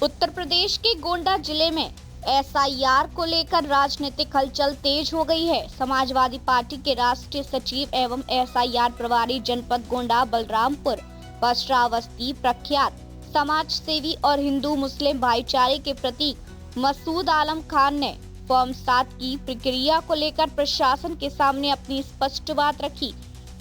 उत्तर प्रदेश के गोंडा जिले में एसआईआर को लेकर राजनीतिक हलचल तेज हो गई है। समाजवादी पार्टी के राष्ट्रीय सचिव एवं एसआईआर प्रभारी जनपद गोंडा बलरामपुर वस्त्रावस्ती प्रख्यात समाज सेवी और हिंदू मुस्लिम भाईचारे के प्रतीक मसूद आलम खान ने फॉर्म 7 की प्रक्रिया को लेकर प्रशासन के सामने अपनी स्पष्ट बात रखी।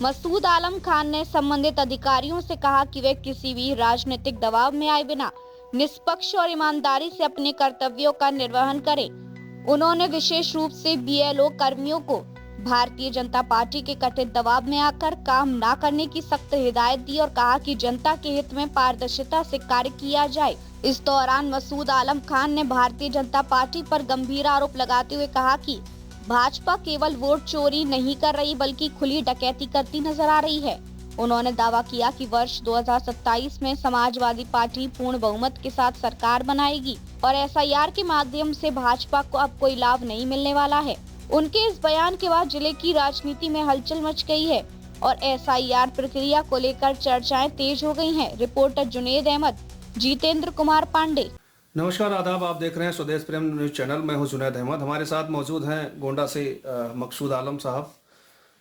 मसूद आलम खान ने संबंधित अधिकारियों से कहा कि वे किसी भी राजनीतिक दबाव में आए बिना निष्पक्ष और ईमानदारी से अपने कर्तव्यों का निर्वहन करें। उन्होंने विशेष रूप से बीएलओ कर्मियों को भारतीय जनता पार्टी के कथित दबाव में आकर काम न करने की सख्त हिदायत दी और कहा कि जनता के हित में पारदर्शिता से कार्य किया जाए। इस दौरान मसूद आलम खान ने भारतीय जनता पार्टी पर गंभीर आरोप लगाते हुए कहा कि भाजपा केवल वोट चोरी नहीं कर रही बल्कि खुली डकैती करती नजर आ रही है। उन्होंने दावा किया कि वर्ष 2027 में समाजवादी पार्टी पूर्ण बहुमत के साथ सरकार बनाएगी और एसआईआर के माध्यम से भाजपा को अब कोई लाभ नहीं मिलने वाला है। उनके इस बयान के बाद जिले की राजनीति में हलचल मच गई है और एसआईआर प्रक्रिया को लेकर चर्चाएं तेज हो गई हैं। रिपोर्टर जुनेद अहमद, जितेंद्र कुमार पांडे। नमस्कार, आदाब। आप देख रहे हैं स्वदेश प्रेम न्यूज चैनल। मैं हूं जुनेद अहमद। हमारे साथ मौजूद हैं गोंडा से मकसूद आलम साहब।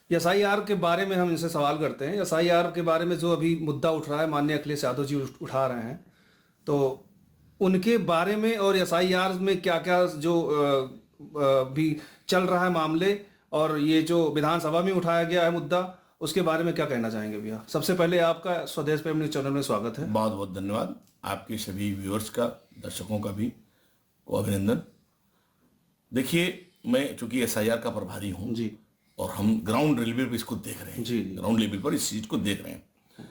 एसआईआर के बारे में हम इनसे सवाल करते हैं। एसआईआर के बारे में जो अभी मुद्दा उठ रहा है, माननीय अखिलेश यादव जी उठा रहे हैं, तो उनके बारे में और एसआईआर में क्या क्या जो भी चल रहा है मामले और ये जो विधानसभा में उठाया गया है मुद्दा, उसके बारे में क्या कहना चाहेंगे भैया? सबसे पहले आपका स्वदेश प्रेम न्यूज चैनल में स्वागत है। बहुत बहुत धन्यवाद। आपके सभी व्यूअर्स का, दर्शकों का भी अभिनंदन। देखिए, मैं चूंकि एसआईआर का प्रभारी हूँ जी, और हम ग्राउंड लेवल पर इसको देख रहे हैं जी, ग्राउंड लेवल पर इस चीज को देख रहे हैं।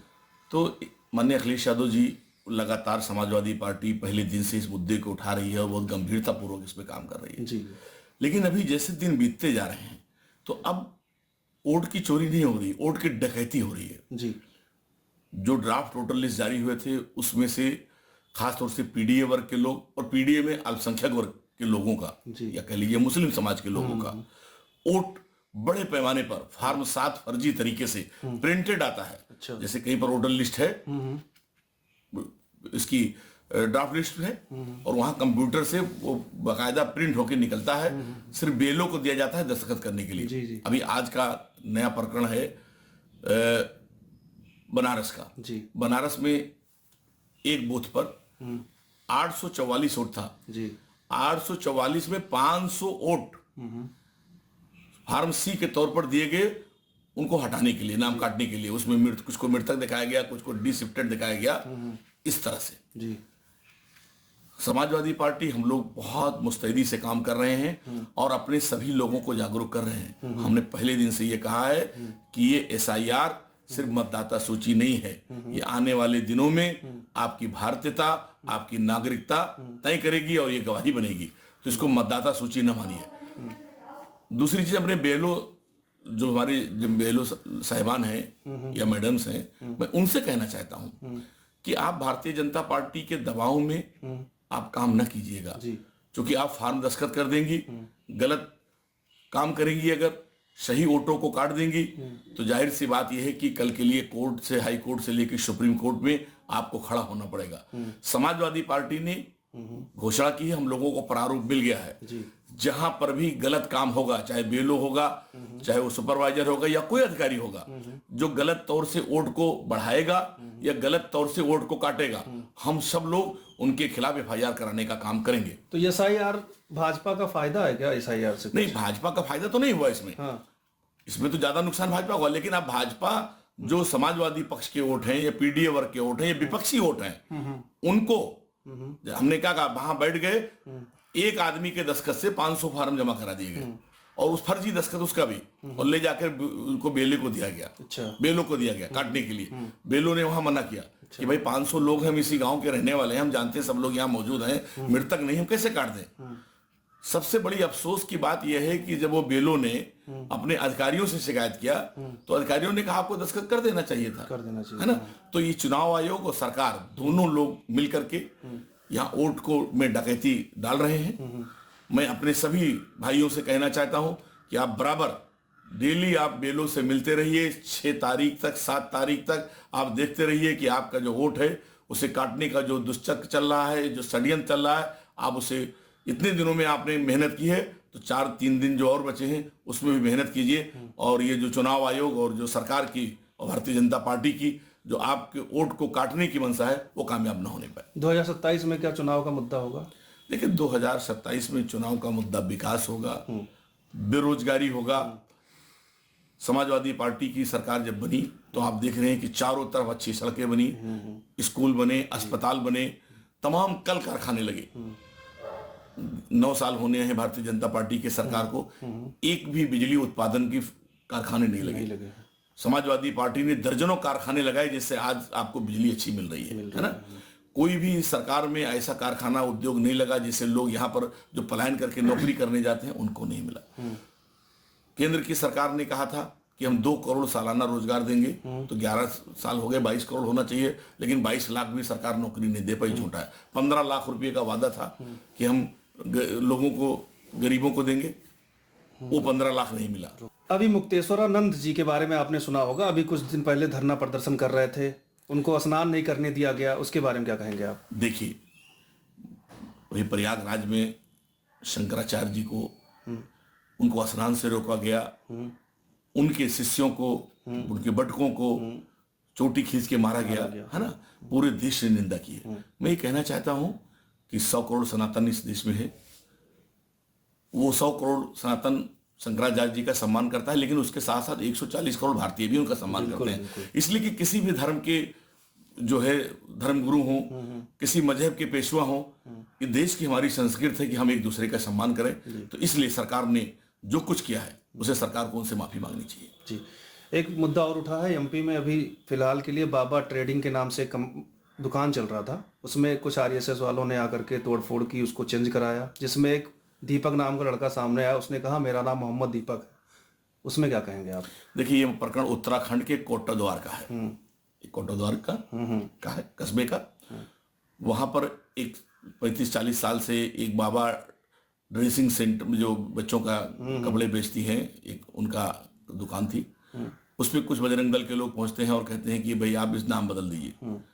तो माननीय अखिलेश यादव जी लगातार समाजवादी पार्टी पहले दिन से इस मुद्दे को उठा रही है और बहुत गंभीरता पूर्वक इस पर काम कर रही है जी। लेकिन अभी जैसे दिन बीतते जा रहे हैं तो अब वोट की चोरी नहीं हो रही, वोट की डकैती हो रही है जी। जो ड्राफ्ट वोटर लिस्ट जारी हुए थे उसमें से खासतौर से पीडीए वर्ग के लोग और पीडीए में अल्पसंख्यक वर्ग के लोगों का या कह लीजिए मुस्लिम समाज के लोगों का वोट बड़े पैमाने पर फॉर्म 7 फर्जी तरीके से प्रिंटेड आता है। अच्छा। जैसे कहीं पर वोटर लिस्ट है, इसकी ड्राफ्ट लिस्ट है और वहां कंप्यूटर से वो बाकायदा प्रिंट होकर निकलता है, सिर्फ बेलों को दिया जाता है दस्तखत करने के लिए। जी, जी। अभी आज का नया प्रकरण है बनारस का। जी। बनारस में एक बूथ पर 844 वोट था जी। 844 में 500 वोट फॉर्म सी के तौर पर दिए गए उनको हटाने के लिए, नाम काटने के लिए। उसमें कुछ को मृतक दिखाया गया, कुछ को डिशिफ्टेड दिखाया गया। इस तरह से जी। समाजवादी पार्टी हम लोग बहुत मुस्तैदी से काम कर रहे हैं और अपने सभी लोगों को जागरूक कर रहे हैं। हमने पहले दिन से ये कहा है कि ये एसआईआर सिर्फ मतदाता सूची नहीं है, ये आने वाले दिनों में आपकी भारतीयता, आपकी नागरिकता तय करेगी और ये गवाही बनेगी। तो इसको मतदाता सूची न मानिए। दूसरी चीज, अपने बेलो जो हमारे बेलो साहिबान हैं या मैडम्स हैं, मैं उनसे कहना चाहता हूं कि आप भारतीय जनता पार्टी के दबाव में आप काम न कीजिएगा, क्योंकि आप फॉर्म दस्तखत कर देंगी, गलत काम करेंगी, अगर सही वोटों को काट देंगी तो जाहिर सी बात यह है कि कल के लिए कोर्ट से, हाई कोर्ट से लेकर सुप्रीम कोर्ट में आपको खड़ा होना पड़ेगा। समाजवादी पार्टी ने घोषणा की है, हम लोगों को प्रारूप मिल गया है। जहां पर भी गलत काम होगा, चाहे बेलो होगा, चाहे वो सुपरवाइजर होगा या कोई अधिकारी होगा, जो गलत तौर से वोट को बढ़ाएगा या गलत तौर से वोट को काटेगा, हम सब लोग उनके खिलाफ एफआईआर कराने का काम करेंगे। तो एसआईआर भाजपा का फायदा है क्या? एसआईआर से नहीं, भाजपा का फायदा तो नहीं हुआ इसमें। हाँ। इसमें तो ज्यादा नुकसान भाजपा हुआ, लेकिन अब भाजपा जो समाजवादी पक्ष के वोट हैं या पीडीए वर्ग के वोट हैं या विपक्षी वोट हैं, उनको हमने क्या कहा, वहां बैठ गए, एक आदमी के दस्तखत से 500 फॉर्म जमा करा दिए गए और उस फर्जी दस्तखत उसका भी, और ले जाकर उनको बेले को दिया गया। अच्छा। बेलों को दिया गया काटने के लिए। बेलों ने वहां मना किया कि भाई 500 लोग हम इसी गांव के रहने वाले हैं, हम जानते हैं सब लोग यहाँ मौजूद हैं, मृतक नहीं, हम कैसे काट दें? सबसे बड़ी अफसोस की बात यह है कि जब वो बेलों ने अपने अधिकारियों से शिकायत किया तो अधिकारियों ने कहा आपको दस्तखत कर देना चाहिए था, है ना? तो ये चुनाव आयोग और सरकार दोनों लोग मिलकर के यहाँ वोट को में डकैती डाल रहे हैं। मैं अपने सभी भाइयों से कहना चाहता हूं कि आप बराबर डेली आप बेलों से मिलते रहिए। 6 तारीख तक, 7 तारीख तक आप देखते रहिए कि आपका जो वोट है उसे काटने का जो दुष्चक्र चल रहा है, जो षड्यंत्र चल रहा है, आप उसे इतने दिनों में आपने मेहनत की है तो 3 दिन जो और बचे हैं उसमें भी मेहनत कीजिए। और ये जो चुनाव आयोग और जो सरकार की और भारतीय जनता पार्टी की जो आपके वोट को काटने की मंशा है वो कामयाब न होने पाए। 2027 में क्या चुनाव का मुद्दा होगा? देखिए 2027 में चुनाव का मुद्दा विकास होगा, बेरोजगारी होगा। समाजवादी पार्टी की सरकार जब बनी तो आप देख रहे हैं कि चारों तरफ अच्छी सड़कें बनी, स्कूल बने, अस्पताल बने, तमाम कल कारखाने लगे। 9 साल होने हैं भारतीय जनता पार्टी की सरकार को, एक भी बिजली उत्पादन की कारखाने नहीं लगे। समाजवादी पार्टी ने दर्जनों कारखाने लगाए जिससे आज आपको बिजली अच्छी मिल रही है ना। कोई भी सरकार में ऐसा कारखाना उद्योग नहीं लगा जिससे लोग यहाँ पर जो पलायन करके नौकरी करने जाते हैं उनको नहीं मिला। केंद्र की सरकार ने कहा था कि हम 2 करोड़ सालाना रोजगार देंगे, तो 11 साल हो गए, 22 करोड़ होना चाहिए, लेकिन 22 लाख भी सरकार नौकरी नहीं दे पाई, झूठा है। 15 लाख रुपए का वादा था कि हम लोगों को, गरीबों को देंगे, वो 15 लाख नहीं मिला। अभी मुक्तेश्वरानंद जी के बारे में आपने सुना होगा, अभी कुछ दिन पहले धरना प्रदर्शन कर रहे थे, उनको स्नान नहीं करने दिया गया, उसके बारे में क्या कहेंगे आप? देखिए वही प्रयागराज में शंकराचार्य जी को उनको स्नान से रोका गया, उनके शिष्यों को, उनके बटकों को चोटी खींच के मारा गया है ना। पूरे देश ने निंदा की है। मैं ये कहना चाहता हूं कि 100 करोड़ सनातन इस देश में है, वो 100 करोड़ सनातन शंकराचार्य जी का सम्मान करता है, लेकिन उसके साथ साथ 140 करोड़ भारतीय भी उनका सम्मान करते हैं। इसलिए कि किसी भी धर्म के जो है धर्मगुरु हों, किसी मजहब के पेशवा हों, ये देश की हमारी संस्कृति है कि हम एक दूसरे का सम्मान करें। तो इसलिए सरकार ने जो कुछ किया है उसे सरकार को उनसे माफी मांगनी चाहिए। जी, एक मुद्दा और उठा है, एमपी में अभी फिलहाल के लिए बाबा ट्रेडिंग के नाम से दुकान चल रहा था, उसमें कुछ आरएसएस वालों ने आकर के तोड़फोड़ की, उसको चेंज कराया, जिसमें एक दीपक नाम का लड़का सामने आया, उसने कहा मेरा नाम मोहम्मद दीपक है। उसमें क्या कहेंगे आप? देखिए ये प्रकरण उत्तराखंड के कोटाद्वार का है, कोटाद्वार का है, कस्बे का। वहां पर एक 35-40 साल से एक बाबा ड्रेसिंग सेंटर में जो बच्चों का कपड़े बेचती हैं, एक उनका दुकान थी। उस पर कुछ बजरंग दल के लोग पहुंचते हैं और कहते हैं कि भाई आप इस नाम बदल दीजिए।